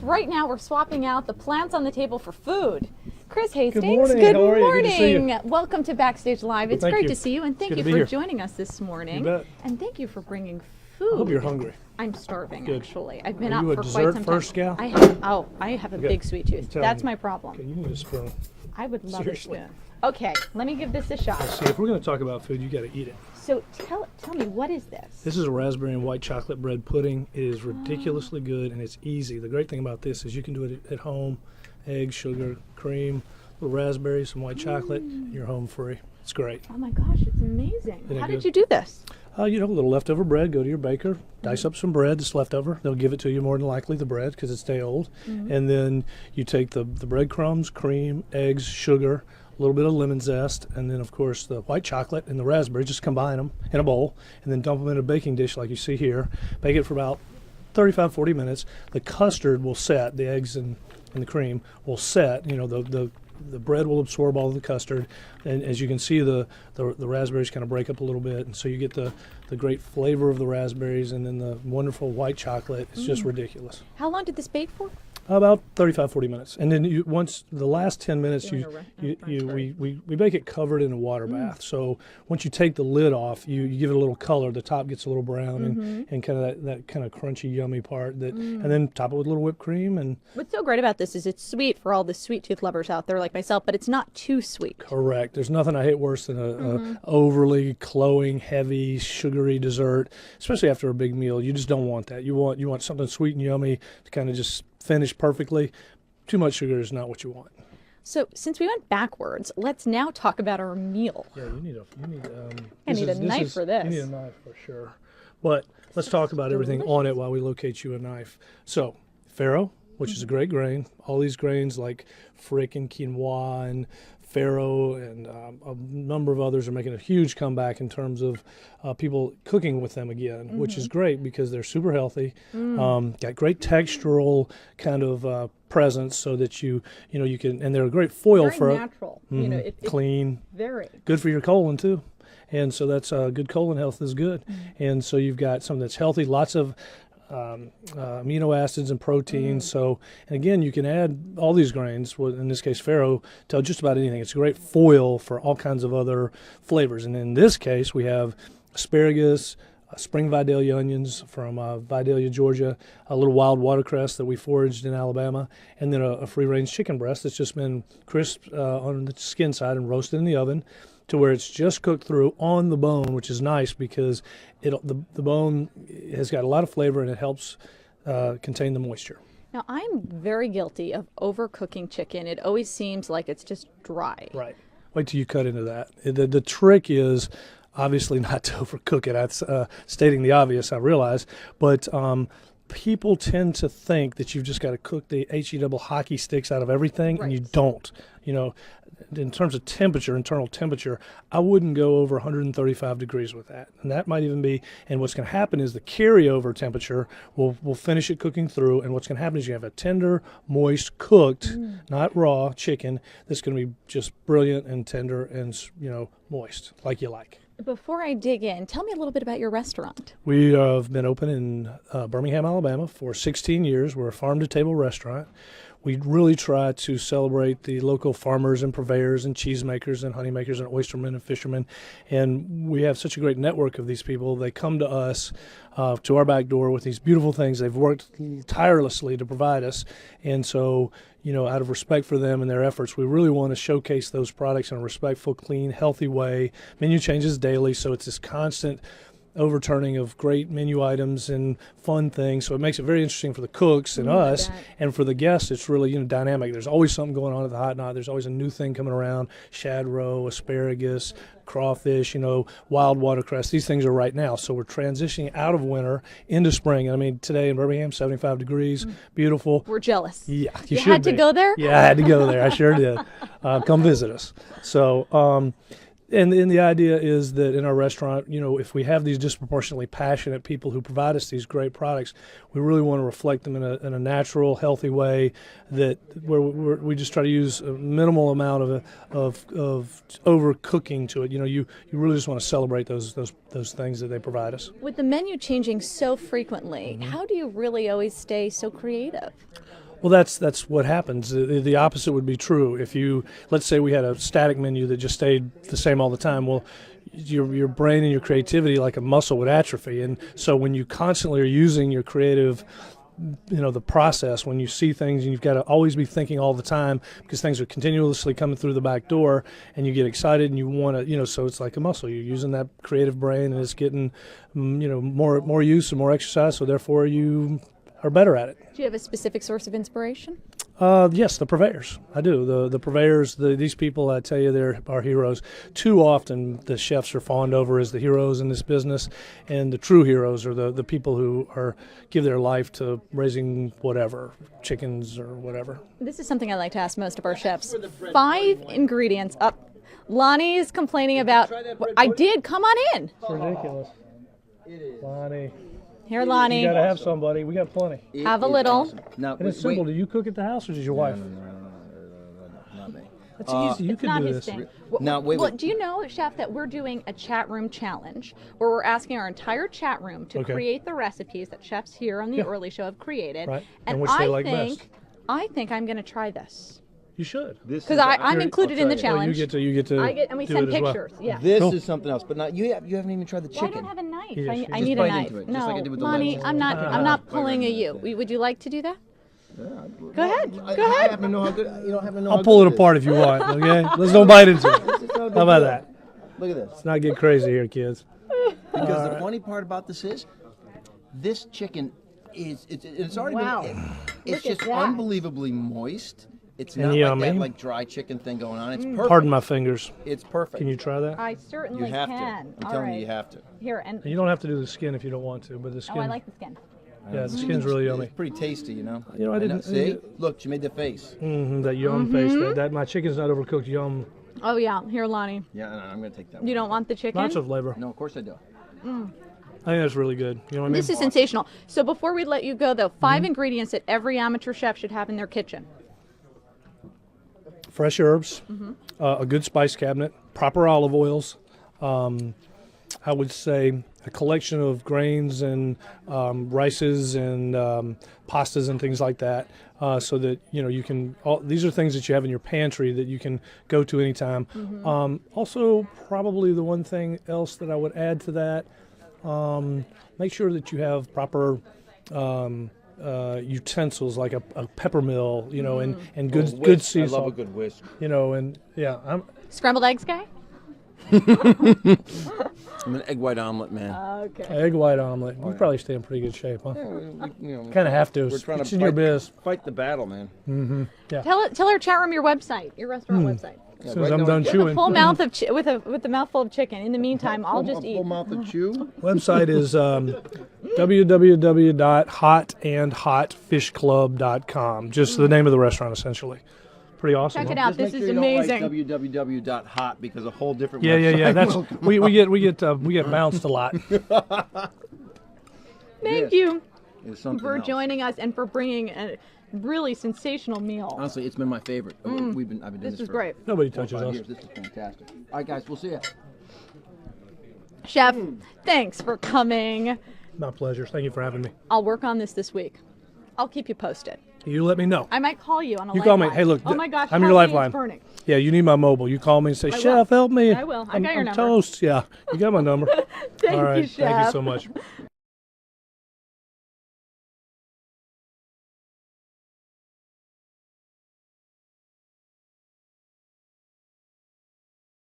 right now we're swapping out the plants on the table for food. Chris Hastings, good morning. Good to see you. Welcome to Backstage Live. It's great to see you, and thank you for joining us this morning. You bet. And thank you for bringing food. I hope you're hungry. I'm starving, Good. actually. I've been Are up you a for dessert quite some time. first gal? I have a big sweet tooth. That's my problem. Okay, you need a spoon. I would love Seriously. a spoon. Okay, let me give this a shot. See, if we're going to talk about food, you got to eat it. So tell me, what is this? This is a raspberry and white chocolate bread pudding. It is ridiculously good, and it's easy. The great thing about this is you can do it at home. Eggs, sugar, cream, little raspberries, some white chocolate, and you're home free. It's great. Oh my gosh, it's amazing. Isn't it How good? did you do this? A little leftover bread. Go to your baker, dice up some bread that's leftover. They'll give it to you more than likely, the bread, because it's day old. And then you take the breadcrumbs, cream, eggs, sugar, a little bit of lemon zest, and then, of course, the white chocolate and the raspberry. Just combine them in a bowl and then dump them in a baking dish like you see here. Bake it for about 35, 40 minutes. The custard will set, the eggs and the cream will set. The bread will absorb all of the custard, and as you can see, the raspberries kind of break up a little bit, and so you get the great flavor of the raspberries and then the wonderful white chocolate. It's just ridiculous. How long did this bake for? About 35, 40 minutes. And then once the last 10 minutes, we bake it covered in a water bath. So once you take the lid off, you give it a little color. The top gets a little brown and kind of that kind of crunchy, yummy part. And then top it with a little whipped cream. And what's so great about this is it's sweet for all the sweet tooth lovers out there like myself, but it's not too sweet. Correct. There's nothing I hate worse than a overly cloying, heavy, sugary dessert, especially after a big meal. You just don't want that. You want something sweet and yummy to kind of just finish perfectly. Too much sugar is not what you want. So since we went backwards, let's now talk about our meal. Yeah, you need a knife for this. You need a knife for sure. But let's talk about everything on it while we locate you a knife. So farro, which is a great grain. All these grains like frick and quinoa and farro and a number of others are making a huge comeback in terms of people cooking with them again, which is great because they're super healthy, got great textural kind of presence, so that you can, and they're a great foil very for natural, clean, very good for your colon too. And so that's good colon health is good. And so you've got something that's healthy, lots of amino acids and proteins. So, and again, you can add all these grains, in this case farro, to just about anything. It's a great foil for all kinds of other flavors. And in this case, we have asparagus, spring Vidalia onions from Vidalia, Georgia, a little wild watercress that we foraged in Alabama, and then a free-range chicken breast that's just been crisped on the skin side and roasted in the oven to where it's just cooked through on the bone, which is nice because the bone has got a lot of flavor and it helps contain the moisture. Now, I'm very guilty of overcooking chicken. It always seems like it's just dry. Right. Wait till you cut into that. The trick is obviously not to overcook it. That's stating the obvious, I realize. But people tend to think that you've just got to cook the HE double hockey sticks out of everything, and you don't. In terms of temperature, internal temperature, I wouldn't go over 135 degrees with that. And that might even be, and what's going to happen is the carryover temperature will finish it cooking through, and what's going to happen is you have a tender, moist, cooked, not raw chicken that's going to be just brilliant and tender and, moist, like you like. Before I dig in, tell me a little bit about your restaurant. We have been open in Birmingham, Alabama for 16 years. We're a farm-to-table restaurant. We really try to celebrate the local farmers and purveyors and cheesemakers and honeymakers and oystermen and fishermen. And we have such a great network of these people. They come to us, to our back door with these beautiful things they've worked tirelessly to provide us. And so, out of respect for them and their efforts, we really want to showcase those products in a respectful, clean, healthy way. Menu changes daily, so it's this constant overturning of great menu items and fun things, so it makes it very interesting for the cooks and us, and for the guests it's really dynamic. There's always something going on at the Hot Knot. There's always a new thing coming around: shad roe, asparagus, crawfish, wild watercress. These things are right now, so we're transitioning out of winter into spring. And I mean, today in Birmingham, 75 degrees, beautiful. We're jealous. Yeah, you had to go there. Yeah, I had to go there. I sure did. Come visit us. So and the idea is that in our restaurant, if we have these disproportionately passionate people who provide us these great products, we really want to reflect them in a natural, healthy way, where we just try to use a minimal amount of overcooking to it. You really just want to celebrate those things that they provide us. With the menu changing so frequently, how do you really always stay so creative? Well, that's what happens. The opposite would be true. If you, let's say we had a static menu that just stayed the same all the time, well, your brain and your creativity, like a muscle, would atrophy. And so when you constantly are using your creative, the process, when you see things, and you've got to always be thinking all the time, because things are continuously coming through the back door, and you get excited and you want to, so it's like a muscle. You're using that creative brain, and it's getting, more use and more exercise, so therefore you are better at it. Do you have a specific source of inspiration? Yes, the purveyors. I do. The purveyors, these people, I tell you, they're our heroes. Too often the chefs are fawned over as the heroes in this business, and the true heroes are the people who give their life to raising whatever, chickens or whatever. This is something I like to ask most of our chefs. 5 ingredients up. Lonnie is complaining about, I did, come on in. It's ridiculous. Lonnie. Here, Lonnie. You got to have somebody. We got plenty. Have a little. Awesome. Now, And it's simple. Do you cook at the house, or does your wife? No, not me. That's easy. You It's can not do his this. thing. Now, wait. Do you know, Chef, that we're doing a chat room challenge where we're asking our entire chat room to Okay. create the recipes that chefs here on the Early Show have created. Right. And And which they like best. I think I'm going to try this. You should. Because I'm included in the challenge. You get to. And we do send it as well. pictures. Yeah. This Cool. is something else, but not you haven't even tried the Well, I chicken. don't have a knife. Yes, I just need a bite knife. into it, just No, like I did with the Lonnie, lettuce. I'm not pulling a you. Would you like to do that? Go ahead. I Go ahead. happen to know how good. You don't happen to know. I'll how pull good it apart if you want. Okay. Let's don't bite into it. How about that? Look at this. Let's not get crazy here, kids. Because the funny part about this is, this chicken it's already Wow. been. It's Look at just that. unbelievably moist. It's And not yummy. like that dry chicken thing going on. It's perfect. Pardon my fingers. It's perfect. Can you try that? I You certainly have to. can. I'm All telling right. you, you have to. Here, and You don't have to do the skin if you don't want to, but the skin. I like the skin. Yeah, the skin's really yummy. It's pretty tasty, you know. I didn't See, look, she made the face. That yum face. That my chicken's not overcooked. Yum. Oh yeah, here, Lonnie. Yeah, no, I'm gonna take that. You one. don't want the chicken? Lots of flavor. No, of course I do. I think that's really good. You know what I mean? This is sensational. So before we let you go, though, 5 ingredients that every amateur chef should have in their kitchen. Fresh herbs, a good spice cabinet, proper olive oils. I would say a collection of grains and rices and pastas and things like that, so that you can. These are things that you have in your pantry that you can go to anytime. Also, probably the one thing else that I would add to that, make sure that you have proper. Utensils like a pepper mill, and good sea I love a salt, good whisk. and yeah, Scrambled eggs guy? I'm an egg white omelet man. Okay. egg white omelet. You probably stay in pretty good shape, huh? Kind Kind of have to. We're trying to It's in your biz. fight the battle, man. Tell our chat room your website, your restaurant website. As soon as I'm done With a chewing. full mouth of with a mouthful of chicken. In the meantime, I'll just eat. Full mouth of chew. Website is www.hotandhotfishclub.com. Just the name of the restaurant, essentially. Pretty awesome. Check huh? it out. Just This make is sure you don't amazing. write www.hot because a whole different. Yeah. website That's will come we get bounced a lot. Thank you It's something for else. joining us and for bringing a really sensational meal. Honestly, it's been my favorite. I've been doing This this is for great. Nobody 4 or touches 5 us. years. This is fantastic. All right, guys, we'll see you. Chef, thanks for coming. My pleasure. Thank you for having me. I'll work on this week. I'll keep you posted. You let me know. I might call you on a You call me. lifeline. Hey, look. Oh my gosh, I'm your help me, lifeline. It's burning. Yeah, you need my mobile. You call me and say, will. Chef, help me. I will. I got your I'm number. toast. Yeah, you got my number. Thank All right. you, Chef. Thank you so much.